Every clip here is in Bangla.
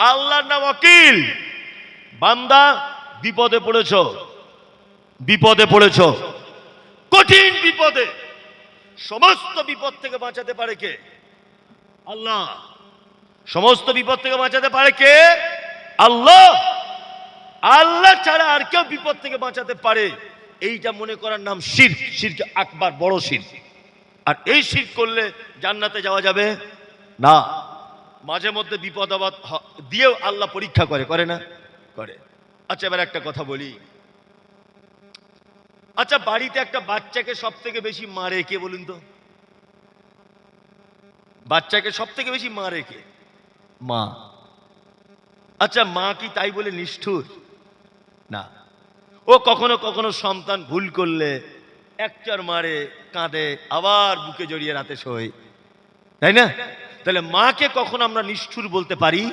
আল্লাহর নাম ওয়াকিল। বান্দা বিপদে পড়েছ, বিপদে পড়েছ, কঠিন বিপদে, সমস্ত বিপদ থেকে বাঁচাতে পারে কে? আল্লাহ। সমস্ত বিপদ থেকে বাঁচাতে পারে কে? আল্লাহ। আল্লাহ ছাড়া আর কেউ বিপদ থেকে বাঁচাতে পারে এইটা মনে করার নাম শিরক, শিরক আকবার, বড় শিরক। আর এই শিরক করলে জান্নাতে যাওয়া যাবে না। মাঝে মধ্যে বিপদ আপদ দিয়েও আল্লাহ পরীক্ষা করে, করে না? করে। আচ্ছা এবার একটা কথা বলি, আচ্ছা বাড়িতে একটা বাচ্চাকে সব থেকে বেশি মারে কে বলুন তো? বাচ্চাকে সব থেকে বেশি মারে কে? মা। আচ্ছা মা কি তাই বলে নিষ্ঠুর? না। ও কখনো কখনো সন্তান ভুল করলে একচার মারে, কাঁদে, আবার বুকে জড়িয়ে রাতে শোয়, তাই না? তাহলে মাকে কখনো আমরা নিষ্ঠুর বলতে পারি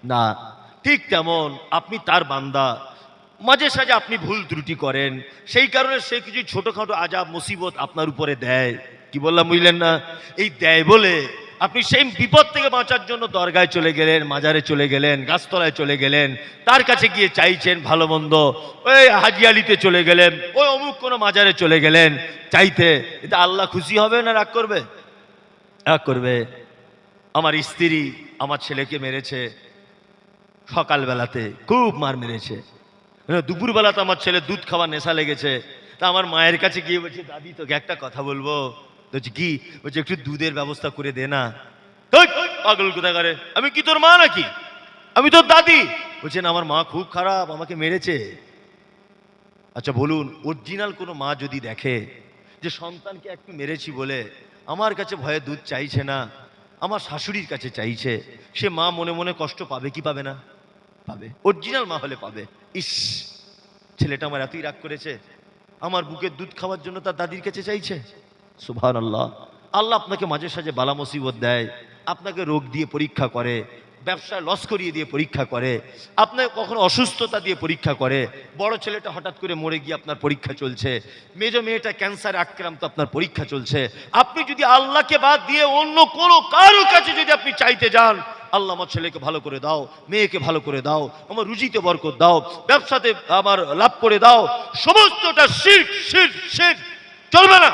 না। ঠিক তেমন আপনি তার বান্দা, মাঝে সাঝে আপনি ভুল ত্রুটি করেন, সেই কারণে সে কিছু ছোটখাটো আজাব মুসিবত আপনার উপরে দেয়। কি বললাম বুঝলেন না? এই দেয় বলে আপনি সেই বিপদ থেকে বাঁচার জন্য দরগায় চলে গেলেন, মাজারে চলে গেলেন, গাছতলায় চলে গেলেন, তার কাছে গিয়ে চাইছেন ভালো মন্দ, ওই হাজিয়ালিতে চলে গেলেন, ওই অমুক কোনো মাজারে চলে গেলেন চাইতে, এটা আল্লাহ খুশি হবে না রাগ করবে? রাগ করবে। আমার স্ত্রী আমার ছেলেকে মেরেছে, সকালবেলাতে খুব মার মেরেছে, দুপুরবেলাতে আমার ছেলে দুধ খাওয়ার নেশা লেগেছে, তা আমার মায়ের কাছে গিয়ে বলছে দাদি তোকে একটা কথা বলবো। বলছি কি? বলছে একটু দুধের ব্যবস্থা করে দে না। পাগল কোথায় করে, আমি কি তোর মা নাকি? আমি তোর দাদি। বলছে না আমার মা খুব খারাপ, আমাকে মেরেছে। আচ্ছা বলুন, অরিজিনাল কোনো মা যদি দেখে যে সন্তানকে একটু মেরেছি বলে আমার কাছে ভয়ে দুধ চাইছে না, আমার শাশুড়ির কাছে চাইছে, সে মা মনে মনে কষ্ট পাবে কি পাবে না? পাবে। অরিজিনাল মা হলে পাবে। ইস, ছেলেটা আমার এতই রাগ করেছে, আমার বুকের দুধ খাওয়ার জন্য তার দাদির কাছে চাইছে। সুবহানাল্লাহ। আল্লাহ আপনাকে মাঝে সাঝে বালা মুসিবত দেয়, আপনাকে রোগ দিয়ে পরীক্ষা করে, ব্যবসায় লস করিয়ে দিয়ে পরীক্ষা করে, আপনাকে কখনো অসুস্থতা দিয়ে পরীক্ষা করে। বড় ছেলেটা হঠাৎ করে মরে গিয়ে আপনার পরীক্ষা চলছে, মেজো মেয়েটা ক্যান্সারে আক্রান্ত, আপনার পরীক্ষা চলছে। আপনি যদি আল্লাহকে বাদ দিয়ে অন্য কোনো কারো কাছে যদি আপনি চাইতে যান, আল্লাহ আমার ছেলেকে ভালো করে দাও, মেয়েকে ভালো করে দাও, আমার রুজিতে বরকত দাও, ব্যবসাতে আমার লাভ করে দাও, সমস্তটা শিরক, শিরক, শিরক, চলবে না।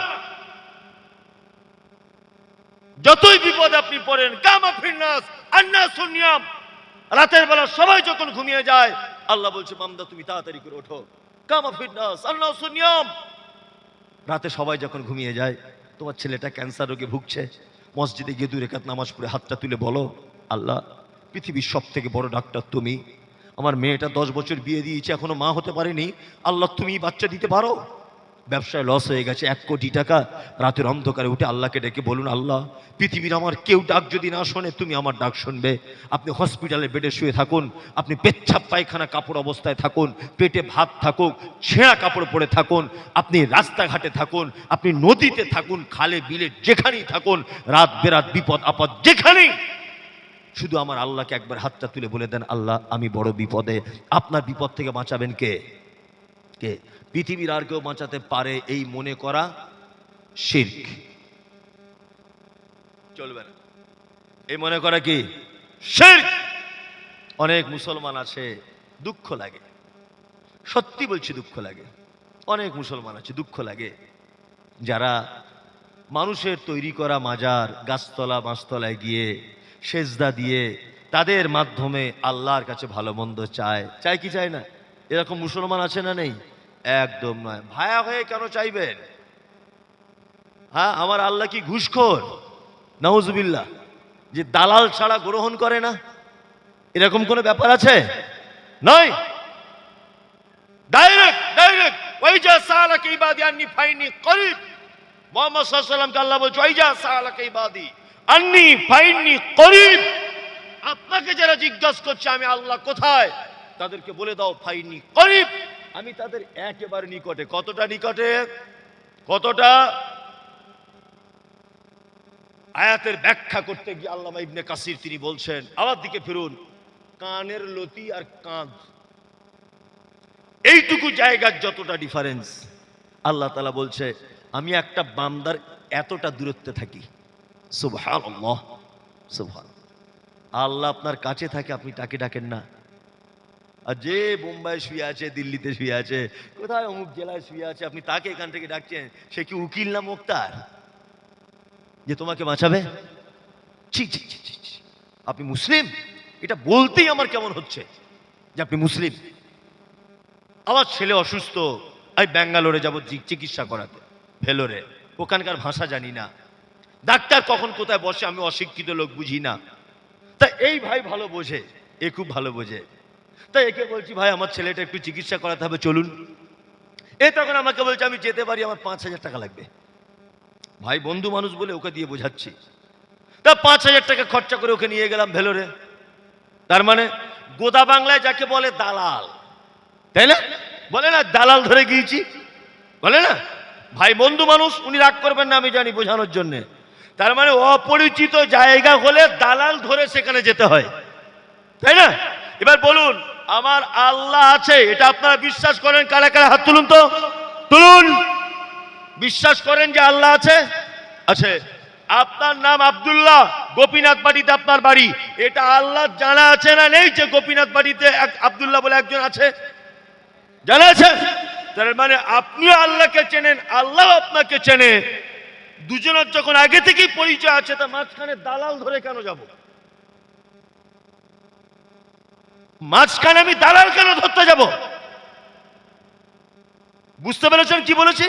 যতই বিপদ আপনি পড়েন, কামা ফিন্নাস আন্নাসুন নিয়াম, রাতের বেলা সবাই যখন ঘুমিয়ে যায় আল্লাহ বলছে বান্দা তুমি তাড়াতাড়ি করে ওঠো। কামা ফিন্নাস আন্নাসুন নিয়াম, রাতে সবাই যখন ঘুমিয়ে যায়, তোমার ছেলেটা ক্যান্সার রোগে ভুগছে, মসজিদে গিয়ে 2 রাকাত নামাজ পড়ে হাতটা তুলে বলো আল্লাহ পৃথিবীর সব থেকে বড় ডাক্তার তুমি, আমার মেয়েটা 10 বছর বিয়ে দিয়েছে এখনো মা হতে পারেনি, আল্লাহ তুমি বাচ্চা দিতে পারো। ব্যবসায় লস হয়ে গেছে 1 কোটি টাকা, রাতের অন্ধকারে উঠে আল্লাহকে ডেকে বলুন আল্লাহ পৃথিবীর আমার কেউ ডাক যদি না শোনে তুমি আমার ডাক শুনবে। আপনি হসপিটালের বেডে শুয়ে থাকুন, আপনি পেচ্ছাপ পায়খানা কাপড় অবস্থায় থাকুন, পেটে ভাত থাকুক, ছেঁড়া কাপড় পরে থাকুন, আপনি রাস্তাঘাটে থাকুন, আপনি নদীতে থাকুন, খালে বিলে যেখানেই থাকুন, রাত বেরাত বিপদ আপদ যেখানেই, শুধু আমার আল্লাহকে একবার হাতটা তুলে বলে দেন আল্লাহ আমি বড় বিপদে। আপনার বিপদ থেকে বাঁচাবেন কে? কে? পৃথিবীর আর কেউ বাঁচাতে পারে এই মনে করা শিরক, চলবে না। এই মনে করা কি? শিরক। অনেক মুসলমান আছে, দুঃখ লাগে, সত্যি বলছি দুঃখ লাগে, অনেক মুসলমান আছে দুঃখ লাগে যারা মানুষের তৈরি করা মাজার, গাছতলা মাছতলায় গিয়ে সেজদা দিয়ে তাদের মাধ্যমে আল্লাহর কাছে ভালো মন্দ চায়। চায় কি চায় না? এরকম মুসলমান আছে না নেই? একদম নয়। ভায়া হয়ে কেন চাইবেন? হ্যাঁ, আমার আল্লাহ কি ঘুষখোর? নাউজুবিল্লাহ। যে দালাল ছাড়া গ্রহণ করে না, এরকম কোনো ব্যাপার আছে? নয়। ডাইরেক্ট ডাইরেক্ট ওয়াইজা সালাকা ইবাদি আন্নি ফাইনি করিব। মুহাম্মদ সাল্লাল্লাহু আলাইহি ওয়াসাল্লামকে আল্লাহ বলছে ওয়াইজা সালাকা ইবাদি আন্নি ফাইনি করিব। আপনাকে যারা জিজ্ঞাসা করছে আমি আল্লাহ কোথায়, তাদেরকে বলে দাও ফাইনি করিব, আমি তাদের একেবারে নিকটে। কতটা নিকটে? কতটা? আয়াতের ব্যাখ্যা করতে গিয়ে আল্লামা ইবনে কাসির তিনি বলছেন, আমার দিকে ফিরুন, কানের লতি আর কাঁধ এইটুকু জায়গার যতটা ডিফারেন্স, আল্লাহ তাআলা বলছে আমি একটা বান্দার এতটা দূরত্বে থাকি। সুবহানাল্লাহ, সুবহানাল্লাহ। আল্লাহ আপনার কাছে থাকে, আপনি তাকে ডাকেন না। আর যে বোম্বাই শুয়ে আছে, দিল্লিতে শুয়ে আছে, কোথায় অমুক জেলায় শুয়ে আছে, আপনি তাকে এখান থেকে ডাকছেন, সে কি উকিল না মোক্তার যে তোমাকে বাঁচাবে? ছি ছি ছি ছি ছি। আপনি মুসলিম, এটা বলতেই আমার কেমন হচ্ছে যে আপনি মুসলিম। আমার ছেলে অসুস্থ, আমি ব্যাঙ্গালোরে যাব চিকিৎসা করাতে, ভেলোরে, ওখানকার ভাষা জানি না, ডাক্তার কখন কোথায় বসে আমি অশিক্ষিত লোক, বুঝি না। তা এই ভাই ভালো বোঝে, এ খুব ভালো বোঝে, তাই একে বলছি ভাই আমার ছেলেটা একটু চিকিৎসা করাতে হবে, চলুন। এ তখন আমাকে বলছে আমি যেতে পারি, আমার 5,000 টাকা লাগবে। ভাই বন্ধু মানুষ বলে ওকে দিয়ে বোঝাচ্ছি। তা 5,000 টাকা খরচা করে ওকে নিয়ে গেলাম ভেলোরে। তার মানে গোদা বাংলায় যাকে বলে দালাল, তাই না? বলে না দালাল ধরে গিয়েছি, বলে না? ভাই বন্ধু মানুষ, উনি রাগ করবেন না আমি জানি, বোঝানোর জন্য। তার মানে অপরিচিত জায়গা হলে দালাল ধরে সেখানে যেতে হয়, তাই না? এবার বলুন, আমার আল্লাহ আছে, এটা আপনারা বিশ্বাস করেন? কারা কারা হাত তুলুন তো, তুলুন। বিশ্বাস করেন যে আল্লাহ আছে? আছে। আপনার নাম আব্দুল্লাহ, গোপীনাথ বাড়িতে আপনার বাড়ি, এটা আল্লাহ জানা আছে না নেই যে গোপীনাথ বাড়িতে আব্দুল্লাহ বলে একজন আছে? জানা আছে। তার মানে আপনিও আল্লাহকে চেনেন, আল্লাহ আপনাকে চেনে। দুজনের যখন আগে থেকেই পরিচয় আছে, তা মাঝখানে দালাল ধরে কেন যাব? মাঝখানে আমি দালাল কেন ধরতে যাব? বুঝতে পেরেছেন কি বলেছি?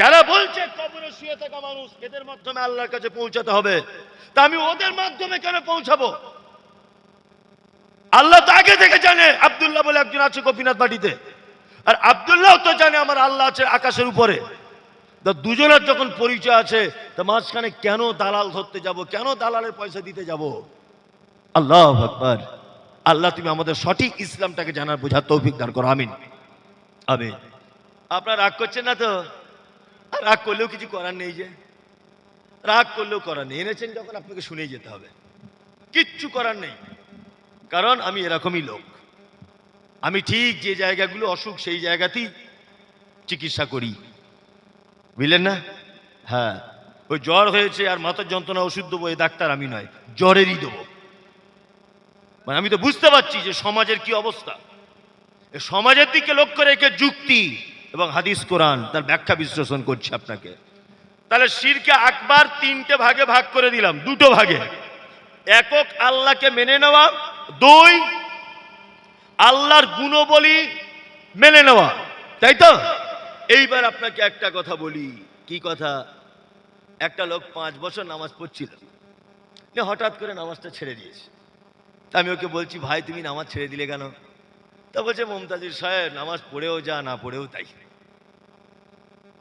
যারা বলছে কবরে শুয়ে থাকা মানুষ, এদের মাধ্যমে আল্লাহর কাছে পৌঁছাতে হবে, তা আমি ওদের মাধ্যমে কেন পৌঁছাবো? আল্লাহ তো আগে থেকে জানে আব্দুল্লাহ বলে একজন আছে গোপীনাথ বাড়িতে, আর আব্দুল্লাহ তো জানে আমার আল্লাহ আছে আকাশের উপরে। দুজনের যখন পরিচয় আছে, তা মাঝখানে কেন দালাল ধরতে যাব, কেন দালালের পয়সা দিতে যাব? আল্লাহু আকবার। আল্লাহ তুমি আমাদের সঠিক ইসলামটাকে জানার বোঝার তৌফিক দান করো, আমিন আমিন। আপনারা রাগ করছেন না তো? আর রাগ করলেও কিছু করার নেই, যে রাগ করলেও করার নেই, এনেছেন যখন আপনাকে শুনেই যেতে হবে, কিচ্ছু করার নেই। কারণ আমি এরকমই লোক, আমি ঠিক যে জায়গাগুলো অসুখ সেই জায়গাতেই চিকিৎসা করি, বুঝলেন না? হ্যাঁ, ওই জ্বর হয়েছে আর মাথার যন্ত্রণা ওষুধ দেবো, এই ডাক্তার আমি নয়, জ্বরেরই দেবো। মানে আমি তো বুঝতে পারছি যে সমাজের কি অবস্থা, সমাজের দিকে লক্ষ্য রেখে যুক্তি এবং হাদিস কোরআন তার ব্যাখ্যা বিশ্লেষণ করছি আপনাকে। তাহলে শিরকে আকবার 3টে ভাগে ভাগ করে দিলাম, 2টো ভাগে। একক আল্লাহকে মেনে নেওয়া, 2 আল্লাহর গুণবলী মেনে নেওয়া, তাই তো? এইবার আপনাকে একটা কথা বলি। কি কথা? একটা লোক 5 বছর নামাজ পড়ছিল, হঠাৎ করে নামাজটা ছেড়ে দিয়েছে। আমি ওকে বলছি ভাই তুমি নামাজ ছেড়ে দিলে কেন? তা বলছে মমতাজুর সাহেব নামাজ পড়েও যা, না পড়েও তাই,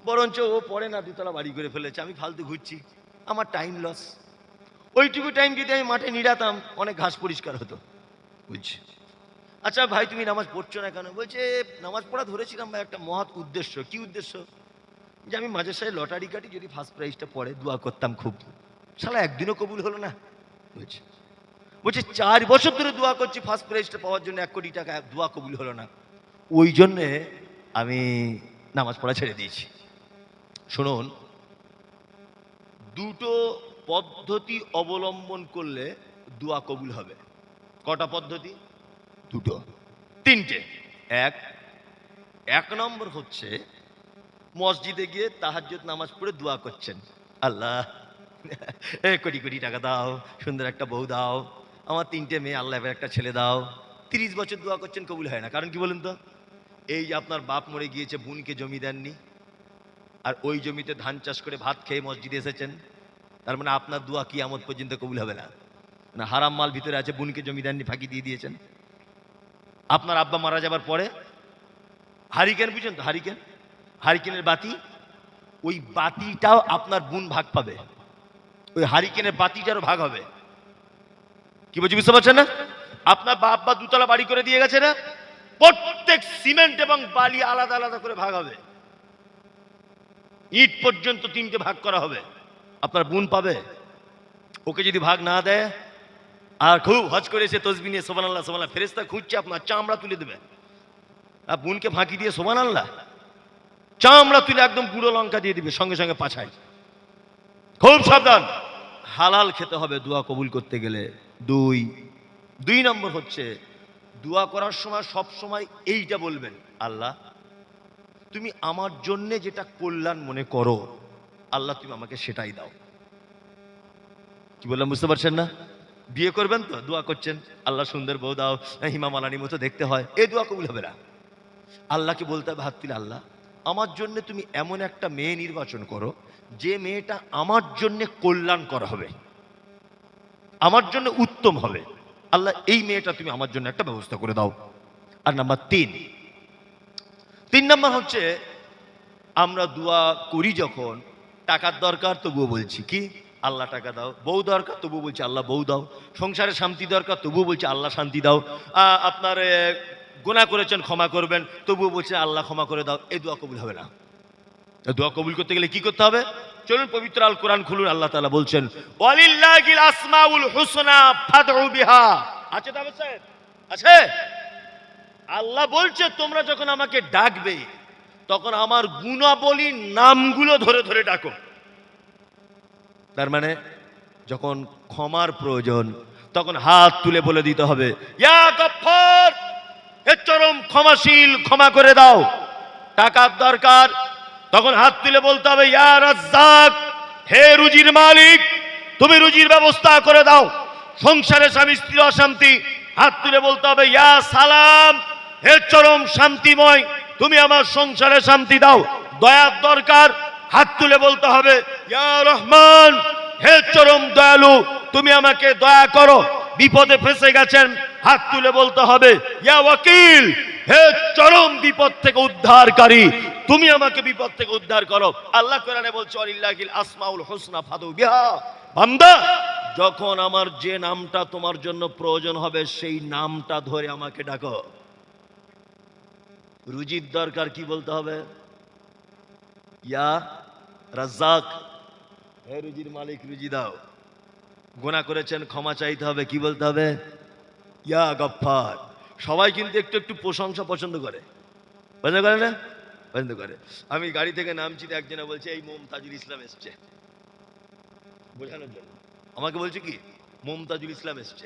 বরঞ্চ ও পড়ে না, 2তলা বাড়ি করে ফেলেছে, আমি ফালতু ঘুরছি, আমার টাইম লস। ওইটুকু টাইম যদি আমি মাঠে নিড়াতাম, অনেক ঘাস পরিষ্কার হতো, বুঝছি। আচ্ছা ভাই তুমি নামাজ পড়ছো না কেন? বলছে নামাজ পড়া ধরেছিলাম ভাই একটা মহৎ উদ্দেশ্য। কি উদ্দেশ্য? যে আমি মাঝে সাথে লটারি কাটি, যদি ফার্স্ট প্রাইজটা পড়ে দোয়া করতাম খুব, শালা একদিনও কবুল হলো না, বুঝছি। বলছে 4 বছর ধরে দোয়া করছি ফার্স্ট প্রাইজটা পাওয়ার জন্য, 1 কোটি টাকা, দোয়া কবুল হলো না, ওই জন্যে আমি নামাজ পড়া ছেড়ে দিয়েছি। শুনুন, 2টো পদ্ধতি অবলম্বন করলে দোয়া কবুল হবে। কটা পদ্ধতি? 2টো, 3টে। এক নম্বর হচ্ছে মসজিদে গিয়ে তাহাজ্জুদ নামাজ পড়ে দোয়া করছেন, আল্লাহ কোটি কোটি টাকা দাও, সুন্দর একটা বউ দাও, আমার 3টে মেয়ে, আল্লাহ এবার একটা ছেলে দাও। 30 বছর দোয়া করছেন, কবুল হয় না। কারণ কি বলুন তো? এই যে আপনার বাপ মরে গিয়েছে, বোনকে জমি দেননি, আর ওই জমিতে ধান চাষ করে ভাত খেয়ে মসজিদে এসেছেন, তার মানে আপনার দোয়া কিয়ামত পর্যন্ত কবুল হবে না। না, হারাম মাল ভিতরে আছে, বোনকে জমি দেননি, ফাঁকি দিয়ে দিয়েছেন। আপনার আব্বা মারা যাবার পরে হারিকেন, বুঝেন তো, হারিকেনের বাতি, ওই বাতিটাও আপনার বোন ভাগ পাবে, ওই হারিকেনের বাতিটারও ভাগ হবে। কি বলছি বুঝতে পারছেন না? আপনার বাবা 2তলা বাড়ি করে দিয়ে গেছে না, প্রত্যেক সিমেন্ট এবং বালি আলাদা আলাদা করে ভাগ হবে, ইট পর্যন্ত 3টে ভাগ করা হবে, আপনার বোন পাবে। ওকে যদি ভাগ না দেয়, আর খুব হজ করে এসে তসবিহ নিয়ে সুবহানাল্লাহ সুবহানাল্লাহ, ফেরেশতা খুঁজছে আপনার চামড়া তুলে দেবে। আর বোনকে ফাঁকি দিয়ে সুবহানাল্লাহ, চামড়া তুলে একদম গুঁড়ো লঙ্কা দিয়ে দিবে সঙ্গে সঙ্গে পাছায়। খুব সাবধান। হালাল খেতে হবে দোয়া কবুল করতে গেলে। দুই নম্বর হচ্ছে দোয়া করার সময় সব সময় এইটা বলবেন, আল্লাহ তুমি আমার জন্য যেটা কল্যাণ মনে করো, আল্লাহ তুমি আমাকে সেটাই দাও। কি বললাম বুঝতে পারছেন না? বিয়ে করবেন তো দোয়া করছেন, আল্লাহ সুন্দর বউ দাও, হিমা মালানির মতো দেখতে হয়, এই দোয়া কবুল হবে না। আল্লাহকে বলতে হবে হাত তুলে, আল্লাহ আমার জন্য তুমি এমন একটা মেয়ে নির্বাচন করো যে মেয়েটা আমার জন্য কল্যাণ করা হবে, আমার জন্য উত্তম হবে। আল্লাহ এই মেয়েটা তুমি আমার জন্য একটা ব্যবস্থা করে দাও। আর নাম্বার তিন নাম্বার হচ্ছে আমরা দোয়া করি যখন টাকার দরকার তবুও বলছি কি আল্লাহ টাকা দাও, বউ দরকার তবুও বলছি আল্লাহ বউ দাও, সংসারে শান্তি দরকার তবুও বলছি আল্লাহ শান্তি দাও, আপনার গুনাহ করেছেন ক্ষমা করবেন তবুও বলছেন আল্লাহ ক্ষমা করে দাও। এই দোয়া কবুল হবে না। দোয়া কবুল করতে গেলে কি করতে হবে? চলুন পবিত্র আল কোরআন খুলুন, আল্লাহ তাআলা বলছেন ওয়ালিল্লাহিল আসমাউল হুসনা ফাদউ বিহা। আছে তো স্যার? আছে। আল্লাহ বলছে তোমরা যখন আমাকে ডাকবে তখন আমার গুণাবলী নামগুলো ধরে ধরে ডাকো। তার মানে যখন ক্ষমার প্রয়োজন তখন হাত তুলে বলে দিতে হবে ইয়া গফফার, হে চরম ক্ষমাশীল, ক্ষমা করে দাও। টাকার দরকার তখন হাত তুলে বলতে হবে ইয়া রাজ্জাক, হে রুজির মালিক তুমি রুজির ব্যবস্থা করে দাও। সংসারে স্বামী স্ত্রী অশান্তি, হাত তুলে বলতে হবে ইয়া সালাম, হে চরম শান্তিময় তুমি আমার সংসারে শান্তি দাও। দয়ার দরকার, হাত তুলে বলতে হবে ইয়া রহমান, হে চরম দয়ালু তুমি আমাকে দয়া করো। বিপদে ফেসে গেছেন, হাত তুলে বলতে হবে ইয়া ওয়াকিল, হে চরম বিপদ থেকে উদ্ধারকারী তুমি আমাকে বিপদ থেকে উদ্ধার করো। আল্লাহ কোরআনে বলছে ওয়ালিল্লাহিল আসমাউল হুসনা ফাদউ বিহা। বান্দা যখন আমার যে নামটা তোমার জন্য প্রয়োজন হবে সেই নামটা ধরে আমাকে ডাকো। রুজির দরকার কি বলতে হবে? ইয়া রাজ্জাক, হে রুজির মালিক রুজি দাও। গুনাহ করেছেন ক্ষমা চাইতে হবে, কি বলতে হবে? ইয়া গফফার। সবাই কিন্তু একটু একটু প্রশংসা পছন্দ করে, পছন্দ করে না? পছন্দ করে। আমি গাড়ি থেকে নামছি, একজনে বলছে এই মুমতাজুল ইসলাম এসছে, বোঝানোর জন্য আমাকে বলছে কি মুমতাজুল ইসলাম এসছে।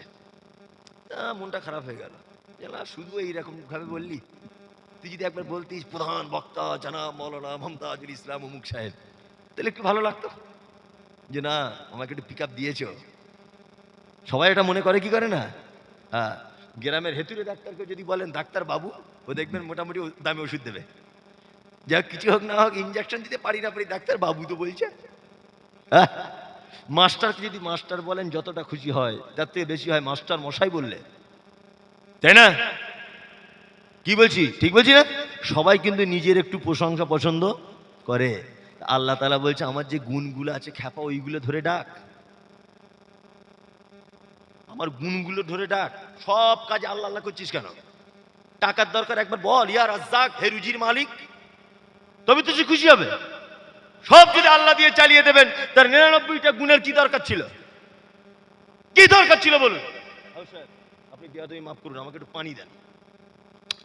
মনটা খারাপ হয়ে গেল, শুধু এইরকম ভাবে বললি, তুই যদি একবার বলতিস প্রধান বক্তা জানাব মাওলানা মুমতাজুল ইসলাম অমুক সাহেব, তাহলে একটু ভালো লাগতো যে না আমাকে একটু পিক আপ দিয়েছ। সবাই এটা মনে করে কি করে না? হ্যাঁ, গ্রামের হেতুরে ডাক্তারকে যদি বলেন ডাক্তার বাবু, ও দেখবেন মোটামুটি দামে ওষুধ দেবে, যা কিছু হোক না হোক ইঞ্জেকশন দিতে পারি না পারি ডাক্তার বাবু তো বলছে। মাস্টারকে যদি মাস্টার বলেন যতটা খুশি হয়, তার থেকে বেশি হয় মাস্টার মশাই বললে, তাই না? কি বলছি, ঠিক বলছি না? সবাই কিন্তু নিজের একটু প্রশংসা পছন্দ করে। আল্লাহ তাআলা বলছে আমার যে গুণগুলো আছে খ্যাপা ওইগুলো ধরে ডাক, আমার গুণগুলো ধরে ডাক। সব কাজে আল্লাহ আল্লাহ করছিস কেন? টাকার দরকার একবার বল ইয়া রাজ্জাক, হে রুজির মালিক, তবে তো সে খুশি হবে। সব যদি আল্লাহ দিয়ে চালিয়ে দেবেন, তার 99টা গুণের কি দরকার ছিল? কি দরকার ছিল বলুন? আপনি বেয়াদবি মাফ করুন, আমাকে একটু পানি দেন,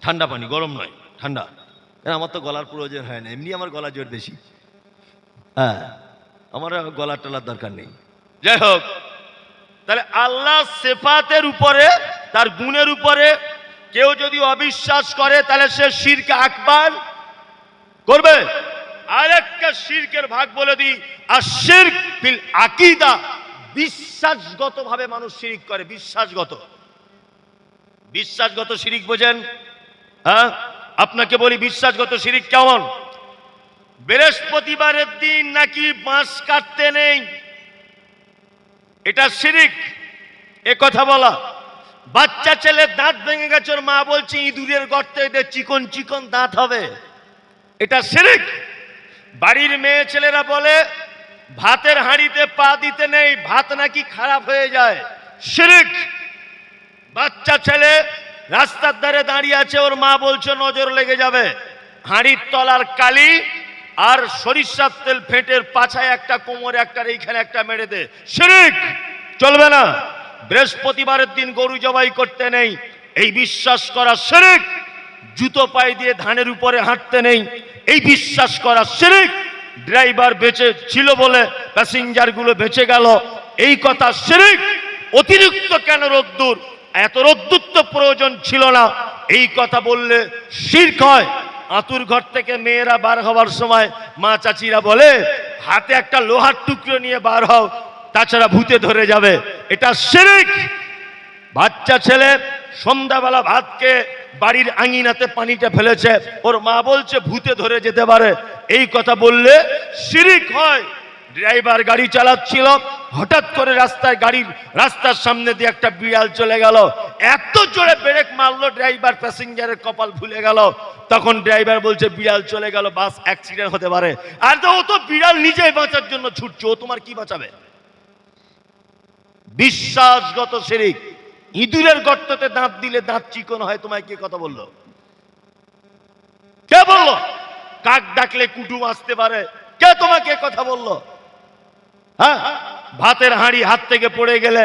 ঠান্ডা পানি, গরম নয়, ঠান্ডা। আমার তো গলার প্রয়োজন হয় না, এমনি আমার গলা জোর বেশি। হ্যাঁ, আমার গলার টলার দরকার নেই। যাই হোক, তাহলে আল্লাহ সিফাতের উপরে, তার গুণের উপরে কেউ যদি অবিশ্বাস করে তাহলে সে শিরক আকবার করবে। আরেকটা শিরকের ভাগ বলে দিই, আর শিরক ফিল আকীদা, বিশ্বাসগত ভাবে মানুষ শিরক করে। বিশ্বাসগত শিরক বোঝেন? হ্যাঁ, আপনাকে বলি বিশ্বাসগত শিরক কেমন। বৃহস্পতিবারের দিন নাকি বাঁশ কাটতে নেই, এটা শিরক। এ কথা বলা, বাচ্চা ছেলে দাঁত ভেঙে গেছে, ওর মা বলছে ইঁদুরের গর্তে এদের চিকন চিকন দাঁত হবে, এটা শিরক। বাড়ির মেয়ে ছেলেরা বলে ভাতের হাঁড়িতে পা দিতে নেই, ভাত নাকি খারাপ হয়ে যায়, শিরক। বাচ্চা ছেলে রাস্তার ধারে দাঁড়িয়ে আছে, ওর মা বলছে নজর লেগে যাবে, হাঁড়ির তলার কালি আর সরিষার তেল ফেটের পাছায় একটা, কোমরে একটা, এইখানে একটা মেরে দে, শিরক। চলবে না। বৃহস্পতিবারের দিন গরু জবাই করতে নেই, এই বিশ্বাস করা শিরক। জুতো পায়ে দিয়ে ধানের উপরে হাঁটতে নেই, এই বিশ্বাস করা শিরক। ড্রাইভার বেঁচে ছিল বলে প্যাসেঞ্জার গুলো বেঁচে গেল, এই কথা শিরক। অতিরিক্ত কেন রোদ্দুর? এত রোদ্দুর তো প্রয়োজন ছিল না। এই কথা বললে শিরক হয়। আতুর ঘর থেকে মেয়েরা বার হওয়ার সময় মা চাচিরা বলে হাতে একটা লোহার টুকরো নিয়ে বার হও, তাছাড়া ভূতে ধরে যাবে। এটা শিরক। বাচ্চা ছেলে সন্ধ্যাবেলা ভাতকে বাড়ির আঙিনাতে পানিটা ফেলেছে, ওর মা বলছে ভূতে ধরে যেতে পারে। এই কথা বললে শিরক হয়। ড্রাইভার গাড়ি চালাচ্ছিল, হঠাৎ করে রাস্তার সামনে দিয়ে একটা বিড়াল চলে গেল। এত জোরে ব্রেক মারলো, ড্রাইভার প্যাসেঞ্জারের কপাল ভুলে গেল। তখন ড্রাইভার বলছে বিড়াল চলে গেল, বাস অ্যাক্সিডেন্ট হতে পারে। আর তো ও তো বিড়াল নিজেই বাঁচার জন্য ছুটছে, ও তোমার কি বাঁচাবে? বিশ্বাসগত শিরক। ইঁদুরের গর্ততে দাঁত দিলে দাঁত চিকন হয়, তোমায় কে কথা বললো? কে বললো? কাক ডাকলে কুটুম আসতে পারে, কে তোমাকে কথা বললো? হ্যাঁ, ভাতের হাঁড়ি হাত থেকে পড়ে গেলে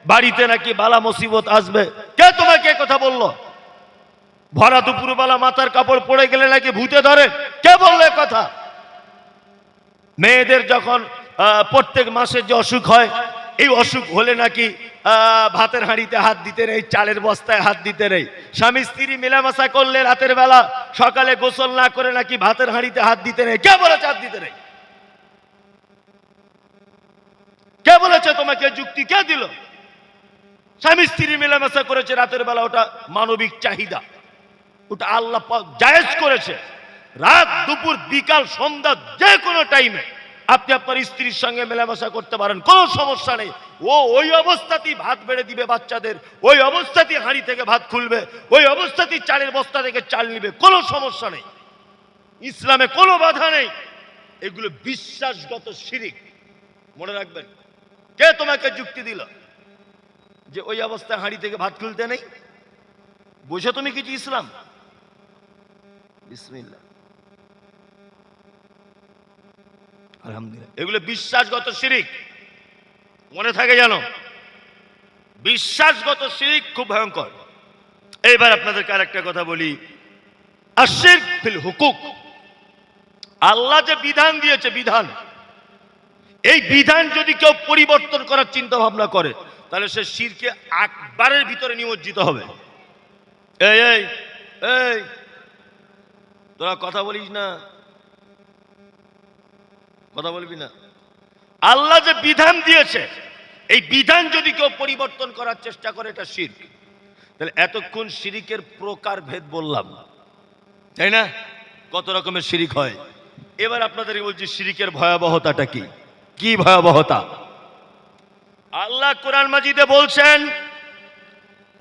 বাড়িতে নাকি বালা মুসিবত আসবে, কে তোমাকে কথা বললো? ভরা দুপুরবেলা মাথার কাপড় পড়ে গেলে নাকি ভূতে ধরে, কে বললে কথা? মেয়েদের যখন প্রত্যেক মাসে যে অসুখ হয়, এই অসুখ হলে নাকি ভাতের হাঁড়িতে হাত দিতে নেই, চালের বস্তায় হাত দিতে নেই। স্বামী স্ত্রী মেলামেশা করলে রাতের বেলা সকালে গোসল না করে নাকি ভাতের হাঁড়িতে হাত দিতে নেই, কে বলেছে হাত দিতে নেই? কে বলেছে তোমাকে? যুক্তি কে দিল? স্বামী স্ত্রী মেলামেশা করেছে রাতের বেলা, ওটা মানবিক চাহিদা, ওটা আল্লাহ পাক জায়েজ করেছে। রাত দুপুর বিকাল সন্ধ্যা যে কোনো টাইমে আপনি আপনার স্ত্রীর সঙ্গে মেলামেশা করতে পারেন, কোনো সমস্যা নেই। ও ওই অবস্থাতেই ভাত বেড়ে দিবে বাচ্চাদের, ওই অবস্থাতেই হাঁড়ি থেকে ভাত খুলবে, ওই অবস্থাতেই চালের বস্তা থেকে চাল নিবে, কোনো সমস্যা নেই। ইসলামে কোনো বাধা নেই। এগুলো বিশ্বাসগত শিরক, মনে রাখবেন। কে তোমাকে যুক্তি দিল যে ওই অবস্থায় হাঁড়ি থেকে ভাত খুলতে নেই? বুঝো তুমি কিছু ইসলাম? বিসমিল্লাহ, আলহামদুলিল্লাহ। এগুলো বিশ্বাসগত শিরক, মনে থাকে জানো। বিশ্বাসগত শিরক খুব ভয়ঙ্কর। এইবার আপনাদেরকে আরেকটা কথা বলি, আশিরক ফিল হুকুক। আল্লাহ যে বিধান দিয়েছে, বিধান, এই বিধান যদি কেউ পরিবর্তন করার চিন্তা ভাবনা করে, তাহলে সে শিরকে আকবারের ভিতরে নিমজ্জিত হবে। এই এই এই তোরা কথা বলিস না, কথা বলবি না। আল্লাহ যে বিধান দিয়েছে, এই বিধান যদি কেউ পরিবর্তন করার চেষ্টা করে, এটা শিরক। তাহলে এতক্ষণ শিরকের প্রকার ভেদ বললাম, তাই না? কত রকমের শিরক হয়। এবার আপনাদের বলছি শিরকের ভয়াবহতাটা কি। কি ভয়াবহতা? আল্লাহ কোরআন মাজিদে বলছেন,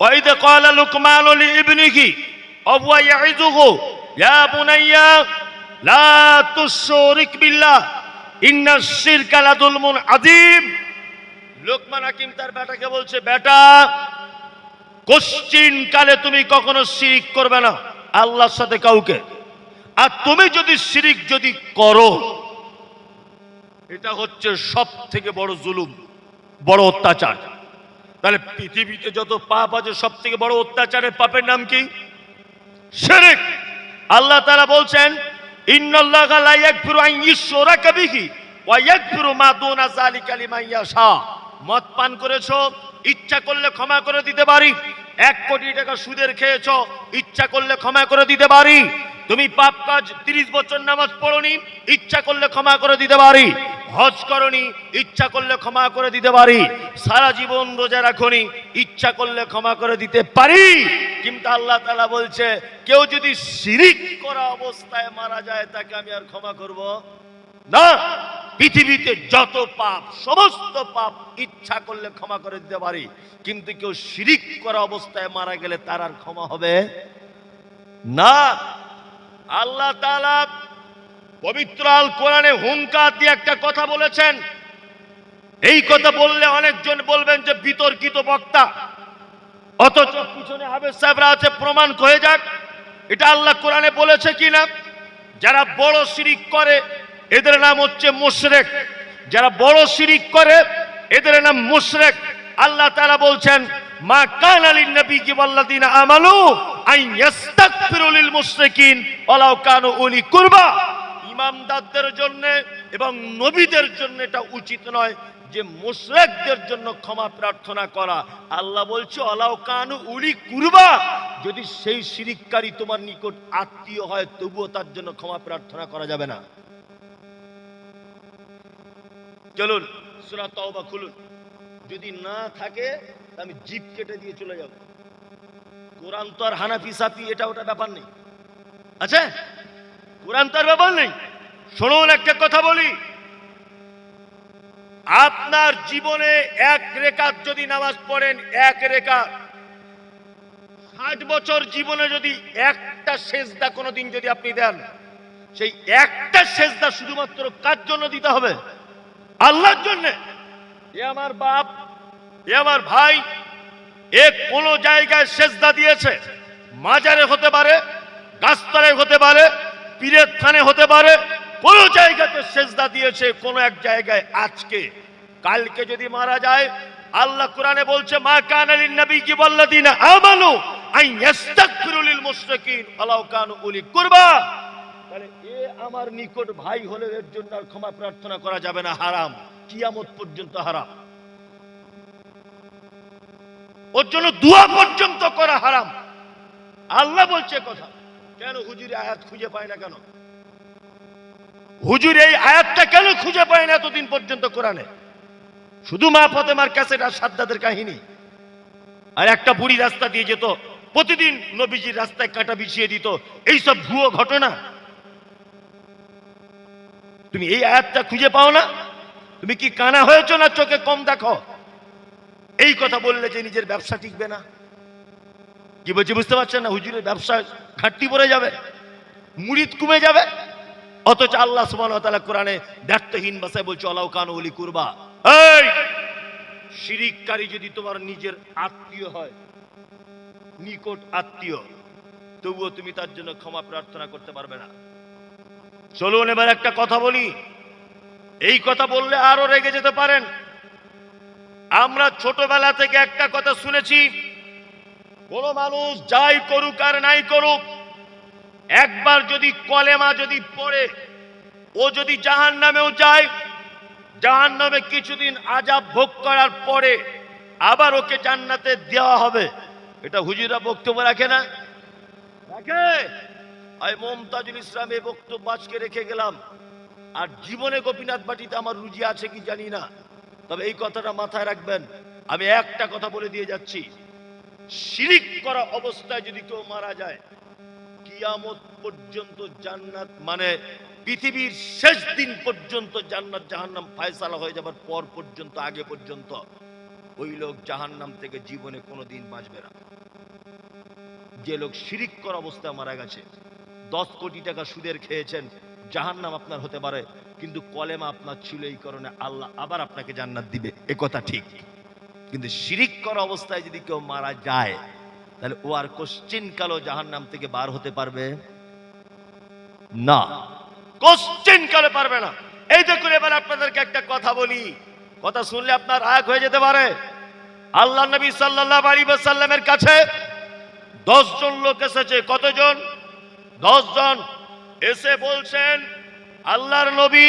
ওয়াইদ ক্বালা লুকমানু লিইবনিহি ওয়া হুয়া ইয়াইযুহু ইয়া বুনাইয়া লা তুশরিক বিল্লাহ ইন্নাশ শিরকা লাযুলমুন আযীম। লোকমান হাকিম তার বেটাকে বলছে, বেটা, কোশ্চিন কালে তুমি কখনো শিরক করবে না আল্লাহর সাথে কাউকে। আর তুমি যদি শিরক যদি করো, এটা হচ্ছে সব থেকে বড় জুলুম, বড় অত্যাচার। তাহলে পৃথিবীতে যত পাপ আছে, সব থেকে বড় অত্যাচারের পাপের নাম কি? শিরক। আল্লাহ তাআলা বলছেন, ইন্নাল্লাহা লা ইয়াগফিরু আন ইউশরাকা বিহি ওয়া ইয়াগফিরু মা দুনা যালিকা লিমান ইয়াশা। মদ পান করেছো, ইচ্ছা করলে ক্ষমা করে দিতে পারি। 1 কোটি টাকা সুদের খেয়েছো, ইচ্ছা করলে ক্ষমা করে দিতে পারি। তুমি পাপ কাজ 30 বছর নামাজ পড়োনি, ইচ্ছা করলে ক্ষমা করে দিতে পারি। হজ করনি, ইচ্ছা করলে ক্ষমা করে দিতে পারি। সারা জীবন রোজা রাখনি, ইচ্ছা করলে ক্ষমা করে দিতে পারি। কিন্তু আল্লাহ তাআলা বলছে, কেউ যদি শিরক করা অবস্থায় মারা যায়, তাকে আমি আর ক্ষমা করব না। পৃথিবীতে যত পাপ, সমস্ত পাপ ইচ্ছা করলে ক্ষমা করে দিতে পারি, কিন্তু কেউ শিরক করা অবস্থায় মারা গেলে তার আর ক্ষমা হবে না। আল্লাহ তাআলা পবিত্র আল কোরআনে হুঙ্কার দিয়ে একটা কথা বলেছেন। এই কথা বললে অনেকজন বলবেন যে বিতর্কিত বক্তা, অথচ পিছনে হাফেজ সাহেবরা আছে, প্রমাণ হয়ে যাক এটা আল্লাহ কোরআনে বলেছে কিনা। যারা বড় শিরক করে এদের নাম হচ্ছে মুশরিক। যারা বড় শিরক করে এদের নাম মুশরিক। আল্লাহ তাআলা বলছেন, মা কানা লিন নবিয়্যি ওয়াল্লাযিনা আমানু আন ইস্তাগফিরু লিল মুশরিকিন ওয়ালাউ কানু উলি কুরবা। ইমামদারদের জন্য এবং নবীদের জন্য এটা উচিত নয় যে মুশরিকদের জন্য ক্ষমা প্রার্থনা করা। আল্লাহ বলছে আলাউ কানু উলি কুরবা, যদি সেই শিরিককারী তোমার নিকট আত্মীয় হয় তবুও তার জন্য ক্ষমা প্রার্থনা করা যাবে না। চলুন সূরা তাওবা খুলুন, যদি না থাকে আমি জিভ কেটে দিয়ে চলে যাব। কোরআন তো আর হানাফি সাফি এটা ওটা ব্যাপার নেই, আচ্ছা কোরআন তার ব্যাপার নেই। শুনুন একটা কথা বলি, আপনার জীবনে এক রেকাত যদি নামাজ পড়েন, এক রেকাত, 60 বছর জীবনে যদি একটা সেজদা কোনোদিন যদি আপনি দেন, সেই একটা সেজদা শুধুমাত্র কার জন্য দিতে হবে? আল্লাহর জন্য। এ আমার বাপ, এ আমার ভাই, এ কোন জায়গায় সেজদা দিয়েছে, মাজারে হতে পারে, গাছতলায় হতে পারে, পীরের থানে হতে পারে, কোন জায়গাতে সেজদা দিয়েছে, কোন এক জায়গায় আজকে কালকে যদি মারা যায়, আল্লাহ কোরআনে বলছে মা কানা লিন নবিয়্যি ওয়াল্লাযিনা আমানু আন ইস্তাগফিরু লিল মুশরিকিন ওয়ালাউ কানু উলি কুরবা। তাহলে এ আমার নিকট ভাই হলে এর জন্য আর ক্ষমা প্রার্থনা করা যাবে না, হারাম, কিয়ামত পর্যন্ত হারাম। ওর জন্য দোয়া পর্যন্ত করা হারাম। আল্লাহ বলছে কথা। কেন হুজুর আয়াত খুঁজে পায় না? কেন হুজুর এই আয়াতটা কেন খুঁজে পায় না এতদিন পর্যন্ত কোরআনে? শুধু মা ফাতেমার ক্যাসেট আর সাদ্দাতের কাহিনী, আর একটা বুড়ি রাস্তা দিয়ে যেত, প্রতিদিন নবীজির রাস্তায় কাঁটা বিছিয়ে দিত, এইসব ভুয়ো ঘটনা। তুমি এই আয়াতটা খুঁজে পাও না? তুমি কি কানা হয়েছো না চোখে কম দেখো? এই কথা বললে যে নিজের ব্যবসা টিকবে না, কি বলছি বুঝতে পারছেন না? হুজুরের ব্যবসা ঘাটতি পড়ে যাবে, মুরিদ কমে যাবে। অথচ আল্লাহ সুবহানাহু ওয়া তাআলা কোরআনে ব্যর্থহীন ভাষায় বলছে আলাউ কানু উলি কুরবা। এই শিরিককারী যদি তোমার নিজের আত্মীয় হয়, নিকট আত্মীয়, তবুও তুমি তার জন্য ক্ষমা প্রার্থনা করতে পারবে না। চলুন এবার একটা কথা বলি, এই কথা বললে আরো রেগে যেতে পারেন। আমরা ছোটবেলা থেকে একটা কথা শুনেছি, কোন মানুষ যাই করুক আর নাই করুক, একবার যদি কলেমা যদি পড়ে, ও যদি জাহান্নামেও যায়, জাহান্নামে কিছুদিন আযাব ভোগ করার পরে আবার ওকে জান্নাতে দেওয়া হবে। এটা হুজুরা বক্তব্য রাখে না? রাখে। আমি মুমতাজুল ইসলাম এই বক্তব্য আজকে রেখে গেলাম। আর জীবনে গোপীনাথ বাটিতে আমার রুজি আছে কি জানি না, তবে এই কথাটা মাথায় রাখবেন। আমি একটা কথা বলে দিয়ে যাচ্ছি, শিরিক করা অবস্থায় যদি কেউ মারা যায়, কিয়ামত পর্যন্ত জান্নাত, মানে পৃথিবীর শেষ দিন পর্যন্ত জান্নাত জাহান্নাম ফয়সালা হয়ে যাবার পর পর্যন্ত, আগে পর্যন্ত ওই লোক জাহান্নাম থেকে জীবনে কোনোদিন বাঁচবে না। যে লোক শিরিক করা অবস্থায় মারা গেছে, 10 কোটি টাকা সুদের খেয়েছেন, জাহান্নাম আপনার হতে পারে, কিন্তু কলেমা আপনার ছিল, এই কারণে আল্লাহ আবার আপনাকে জান্নাত দিবে, এ কথা ঠিক। কিন্তু শিরিক করা অবস্থায় যদি কেউ মারা যায়, তাহলে ও আর কোশ্চিন কালো জাহান্নাম থেকে বার হতে পারবে না, কোশ্চিন কালো পারবে না। এই দেখুন, এবার আপনাদেরকে একটা কথা বলি, কথা শুনলে আপনার রাগ হয়ে যেতে পারে। আল্লাহ নবী সাল্লাল্লাহু আলাইহি ওয়াসাল্লামের কাছে 10 জন লোক এসেছে। কতজন? 10 জন এসে বলছেন, আল্লাহর নবী,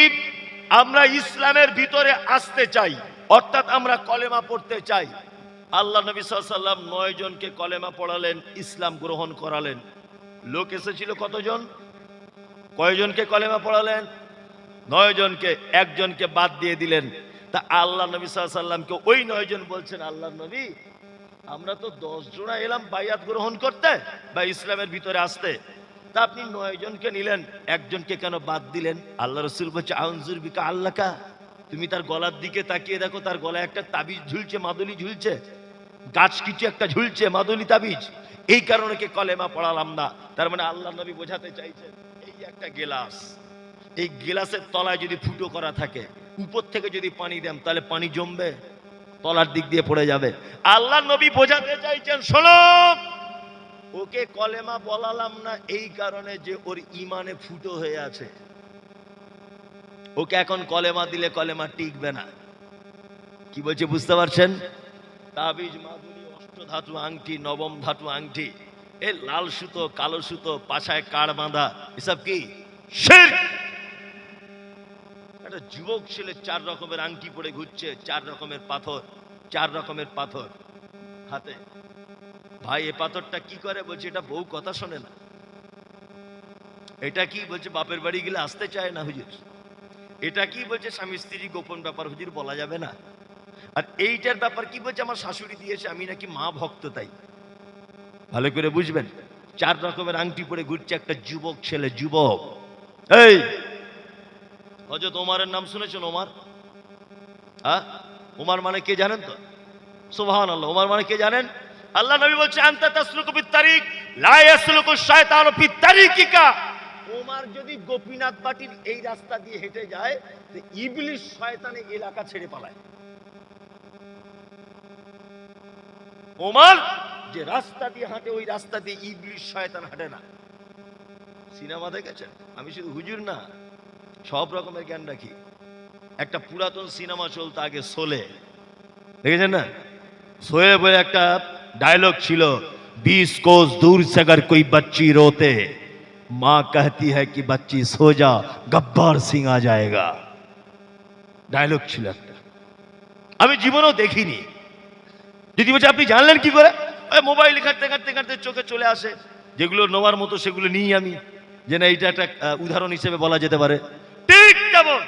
আমরা ইসলামের ভিতরে আসতে চাই, অর্থাৎ আমরা কলেমা পড়তে চাই। আল্লাহ নবী সাল্লাল্লাহু আলাইহি ওয়াসাল্লাম 9 জনকে কলেমা পড়ালেন, ইসলাম গ্রহণ করালেন। লোক এসেছিল কতজন? কয়জনকে কলেমা পড়ালেন? 9 জনকে, একজনকে বাদ দিয়ে দিলেন। তা আল্লাহ নবী সাল্লাল্লাহু আলাইহি ওয়াসাল্লামকে ওই 9 জন বলছেন, আল্লাহর নবী, আমরা তো 10 জনা এলাম বাইয়াত গ্রহণ করতে বা ইসলামের ভিতরে আসতে, তা আপনি 9 জনকে নিলেন, একজনকে কেন বাদ দিলেন? আল্লাহ রাসূল বলছে, আউযুর বিকা আল্লাকা, তুমি তার গলার দিকে তাকিয়ে দেখো, তার গলায় একটা তাবিজ ঝুলছে, মাদুলি ঝুলছে, গাছ কিছু একটা ঝুলছে, মাদুলি তাবিজ, এই কারণে কে কলেমা পড়ালাম না। তার মানে আল্লাহ নবী বোঝাতে চাইছেন, এই একটা গেলাস, এই গেলাসের তলায় যদি ফুটো করা থাকে, উপর থেকে যদি পানি দেন, তাহলে পানি জমবে, তলার দিক দিয়ে পড়ে যাবে। আল্লাহ নবী বোঝাতে চাইছেন, শোনো, ওকে কলেমা বলালাম না এই কারণে যে ওর ইমানে ফুটো হয়ে আছে, ওকে এখন কলেমা দিলে কলেমা টিকবে না। কি বলছে বুঝতে পারছেন? তাবিজ, মাদুলি, অষ্টধাতু আংটি, নবম ধাতু আংটি, এই লাল সুতো, কালো সুতো, পাছায় কাড় বাঁধা, এসব কি শিরক। একটা যুবক ছেলে 4 রকমের আংটি পরে ঘুরছে, 4 রকমের পাথর, 4 রকমের পাথর হাতে। ভাই এ পাথরটা কি করে? বলছে এটা বউ কথা শোনে না। এটা কি? বলছে বাপের বাড়ি গেলে আসতে চায় না হুজুর। এটা কি? বলছে স্বামী স্ত্রী গোপন ব্যাপার হুজুর বলা যাবে না। আর এইটার ব্যাপার কি? বলছে আমার শাশুড়ি দিয়েছে, আমি নাকি মা ভক্ত তাই। ভালো করে বুঝবেন, 4 রকমের আংটি পরে ঘুরছে একটা যুবক ছেলে, যুবক। এই হযরত ওমরের নাম শুনেছেন? ওমর, হ্যাঁ? ওমর মানে কে জানেন তো? সুবহানাল্লাহ। ওমর মানে কে জানেন? আল্লাহ নবী বলছে আনতা তাসলুকু বিত তারিক লা ইয়াসলুকু শায়তানু ফিত তারিকিকা। ওমর যদি গোপীনাথ বাটির এই রাস্তা দিয়ে হেঁটে যায় তো ইবলিশ শয়তানে এলাকা ছেড়ে পালায়। ওমর যে রাস্তা দিয়ে হাঁটে ওই রাস্তা দিয়ে ইবলিশ শয়তান হাঁটে না। সিনেমা দেখেছেন? আমি শুধু হুজুর না, সব রকমের জ্ঞান রাখি। একটা পুরাতন সিনেমা চলতো আগে, শোলে, দেখেছেন না? শোলে বলে একটা ডায়লগ ছিল, 20 कोस दूर से अगर कोई बच्ची रोते माँ कहती है कि बच्ची सो जा गब्बर सिंह आ जाएगा। ডায়লগ ছিল একটা, আমি জীবনেও দেখিনি। যদি বলছে আপনি জানলেন কি করে? ওই মোবাইল ঘাঁটতে ঘাঁটতে ঘাঁটতে চোখে চলে আসে, যেগুলো নেওয়ার মতো সেগুলো নিই আমি, যে না এইটা একটা উদাহরণ হিসেবে বলা যেতে পারে। ঠিক তেমন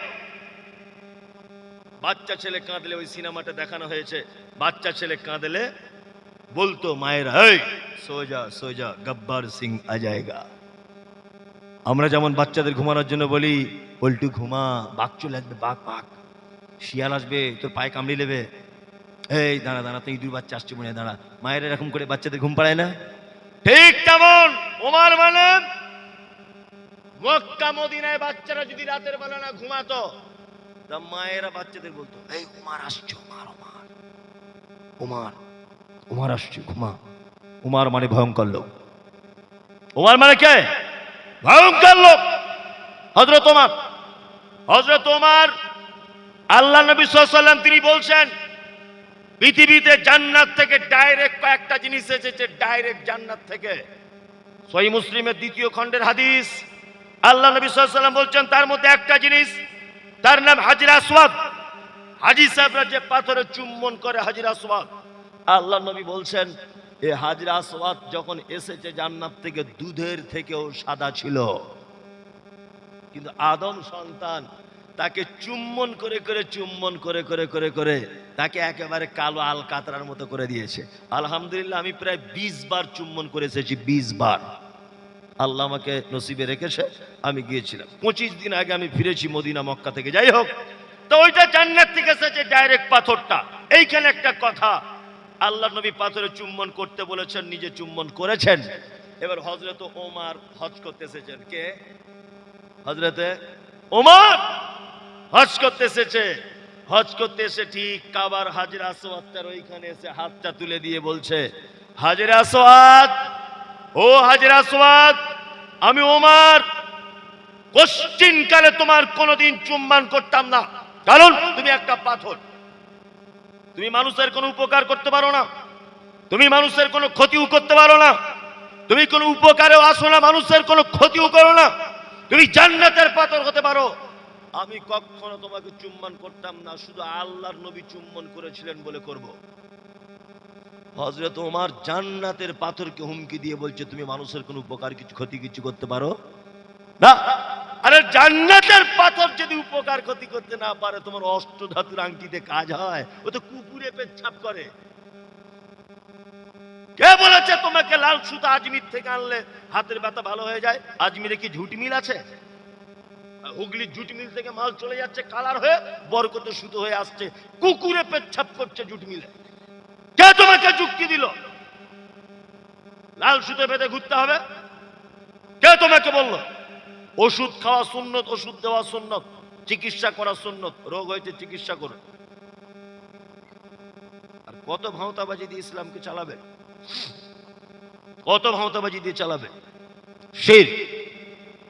বাচ্চা ছেলে কাঁদলে, ওই সিনেমাটা দেখানো হয়েছে, বাচ্চা ছেলে কাঁদলে বলতো মায়েরা, এই সো যা গব্বর সিং আ জায়েগা। আমরা যেমন বাচ্চাদের ঘুমানোর জন্য বলি পল্টু ঘুমা, বাঘ চলে আসবে, বাঘ বাঘ, শিয়াল আসবে তোর পায়ে কামড়ে নেবে, এই দাঁড়া দাঁড়া, তুই ইঁদুর বাচ্চা আসছে মনে দাঁড়া। মায়ের এরকম করে বাচ্চাদের ঘুম পাড়ায় না? ঠিক তেমন ওমর মানে মক্কা মদিনায় বাচ্চারা যদি রাতের বেলা না ঘুমাতো, তা মায়েরা বাচ্চাদের বলতো, এই উমার আসছে, উমার উমার উমার উমার আসছে, ঘুমা। উমার মানে ভয়ঙ্কর লোক। উমার মানে কে? ভয়ঙ্কর লোক। হযরত ওমর, হযরত ওমর, আল্লাহ নবী সাল্লাল্লাহু আলাইহি ওয়াসাল্লাম তিনি বলছেন পৃথিবীতে জান্নাত থেকে ডাইরেক্ট কয়েকটা জিনিস এসেছে, ডাইরেক্ট জান্নাত থেকে। সহিহ মুসলিমের 2য় খণ্ডের হাদিস, আল্লাহ নবী সাল্লাল্লাহু আলাইহি ওয়াসাল্লাম বলছেন তার মধ্যে একটা জিনিস, তার নাম হাজর আসওয়াদ। হাজী সাহেবরা যে পাথরে চুম্বন করে হাজর আসওয়াদ, আল্লাহ নবী বলছেন এই হাজর আসওয়াদ যখন এসেছে জান্নাত থেকে দুধের থেকেও সাদা ছিল, কিন্তু আদম সন্তান তাকে চুম্বন করে করে চুম্বন করে করে করে করে তাকে একেবারে কালো আলকাতরার মতো করে দিয়েছে। আলহামদুলিল্লাহ আমি প্রায় 20 বার চুম্বন করে এসেছি, 20 বার আল্লাহ আমাকে নসিবে রেখেছে। আমি গিয়েছিলাম 25 দিন আগে, আমি ফিরেছি মদিনা মক্কা থেকে। যাই হোক, তো ওইটা জান্নাত থেকে এসেছে ডাইরেক্ট পাথরটা। এইখানে একটা কথা, আল্লাহ নবী পাথরে চুম্বন করতে বলেছেন, নিজে চুম্বন করেছেন। এবার হযরত ওমর হজ করতে এসেছেন। কে? হযরতে ওমর হজ করতে এসেছে। হজ করতে এসে ঠিক কাবার হাজর আসওয়াদটার ওইখানে এসে হাতটা তুলে দিয়ে বলছে, হাজর আসওয়াদ, ও হাজর আসওয়াদ, আমি ওমর কোশ্চিন কালে তোমার কোনোদিন চুম্বন করতাম না, কারণ তুমি একটা পাথর। তুমি মানুষের কোনো উপকার করতে পারো না, তুমি মানুষের কোনো ক্ষতিও করতে পারো না, তুমি কোনো উপকারেও আসো না, মানুষের কোনো ক্ষতিও করো না, তুমি জান্নাতের পাথর হতে পারো। আমি কখনো তোমাকে চুম্বন করতাম না, শুধু আল্লাহর নবী চুম্বন করেছিলেন বলে করব। হযরত ওমর জান্নাতের পাথরকে হুমকি দিয়ে বলছে তুমি মানুষের কোনো উপকার কিছু ক্ষতি কিছু করতে পারো না। আরে জান্নাতের পাথর যদি উপকার ক্ষতি করতে না পারে, তোমার অষ্টধাতুর আংটিতে কাজ হয়? ও তো কুকুরে পেচ্ছাপ করে। কে বলেছে তোমাকে লাল সুতা আজমির থেকে আনলে হাতের ব্যথা ভালো হয়ে যায়? আজমিরে কি ঝুট মিল আছে? হুগলির জুট মিল থেকে মাল চলে যাচ্ছে কালার হয়ে, বরকতে সুতো হয়ে আসছে, কুকুরে পেচ্ছাপ করছে জুট মিলে। কে তোমাকে যুক্তি দিল লাল সুতো বেঁধে ঘুরতে হবে? কে তোমাকে বলল? ওষুধ খাওয়া সুন্নত, ওষুধ দেওয়া সুন্নত, চিকিৎসা করা সুন্নত। রোগ হয়েছে চিকিৎসা করো। আর কত ভাঁওতাবাজি দিয়ে ইসলামকে চালাবে, কত ভাঁওতাবাজি দিয়ে চালাবে। শিরক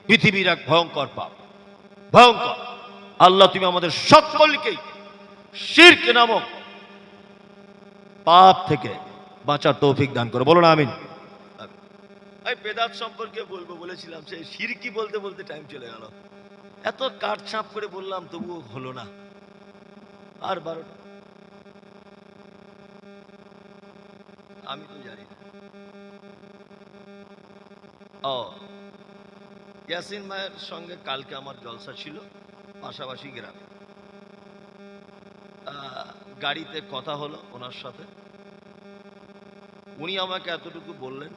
পৃথিবীর এক ভয়ঙ্কর পাপ, ভয়ঙ্কর। আল্লাহ তুমি আমাদের সকলকে শিরক নামক পাপ থেকে বাঁচার তৌফিক দান করো, বলো না আমিন। এই বেদাত সম্পর্কে বলবো বলেছিলাম, সেই শিরকি বলতে বলতে টাইম চলে গেল। এত কাটছাপ করে বললাম, তবুও হলো না। আর 12টা আমি তো জানি না। ও, ইয়াসিন ভাইয়ের সঙ্গে কালকে আমার জলসা ছিল পাশাপাশি গ্রামে। আহ, গাড়িতে কথা হলো ওনার সাথে। উনি আমাকে এতটুকু বললেন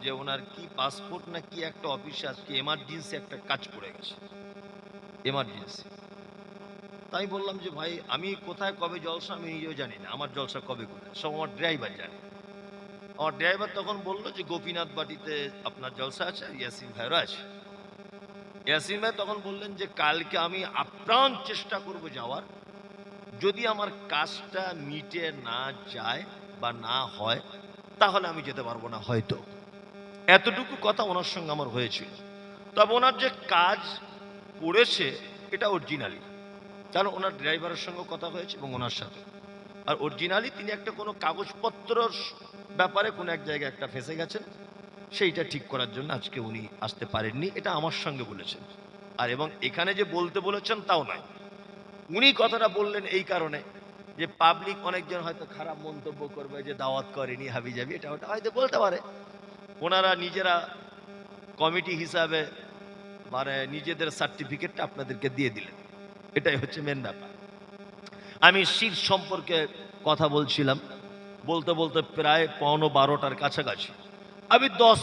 যে ওনার কি পাসপোর্ট না কি একটা অফিসে আজকে এমার্জেন্সি একটা কাজ পড়ে গেছে, এমার্জেন্সি। তাই বললাম যে ভাই, আমি কোথায় কবে জলসা আমি নিজেও জানি না, আমার জলসা কবে কোথায়, সব আমার ড্রাইভার জানে। আমার ড্রাইভার তখন বললো যে গোপীনাথ বাটিতে আপনার জলসা আছে, আর ইয়াসিন ভাইয়েরও আছে। ইয়াসিন ভাই তখন বললেন যে কালকে আমি আপ্রাণ চেষ্টা করব যাওয়ার, যদি আমার কাজটা মিটে না যায় বা না হয় তাহলে আমি যেতে পারবো না হয়তো। এতটুকু কথা ওনার সঙ্গে আমার হয়েছিল। তবে ওনার যে কাজ করেছে এটা অরিজিনালি, কারণ ওনার ড্রাইভারের সঙ্গে কথা হয়েছে এবং ওনার সাথে। আর অরিজিনালি তিনি একটা কোনো কাগজপত্রর ব্যাপারে কোনো এক জায়গায় একটা ফেঁসে গেছেন, সেইটা ঠিক করার জন্য আজকে উনি আসতে পারেননি, এটা আমার সঙ্গে বলেছেন। আর এবং এখানে যে বলতে বলেছেন তাও নয়, উনি কথাটা বললেন এই কারণে যে পাবলিক অনেকজন হয়তো খারাপ মন্তব্য করবে যে দাওয়াত করেনি হাবি যাবি, এটা ওটা হয়তো বলতে পারে। ওনারা নিজেরা কমিটি হিসাবে মানে নিজেদের সার্টিফিকেটটা আপনাদেরকে দিয়ে দিলেন, এটাই হচ্ছে মেন ব্যাপার। আমি শীত সম্পর্কে কথা বলছিলাম, বলতে বলতে প্রায় 11:15টার কাছাকাছি। আমি 10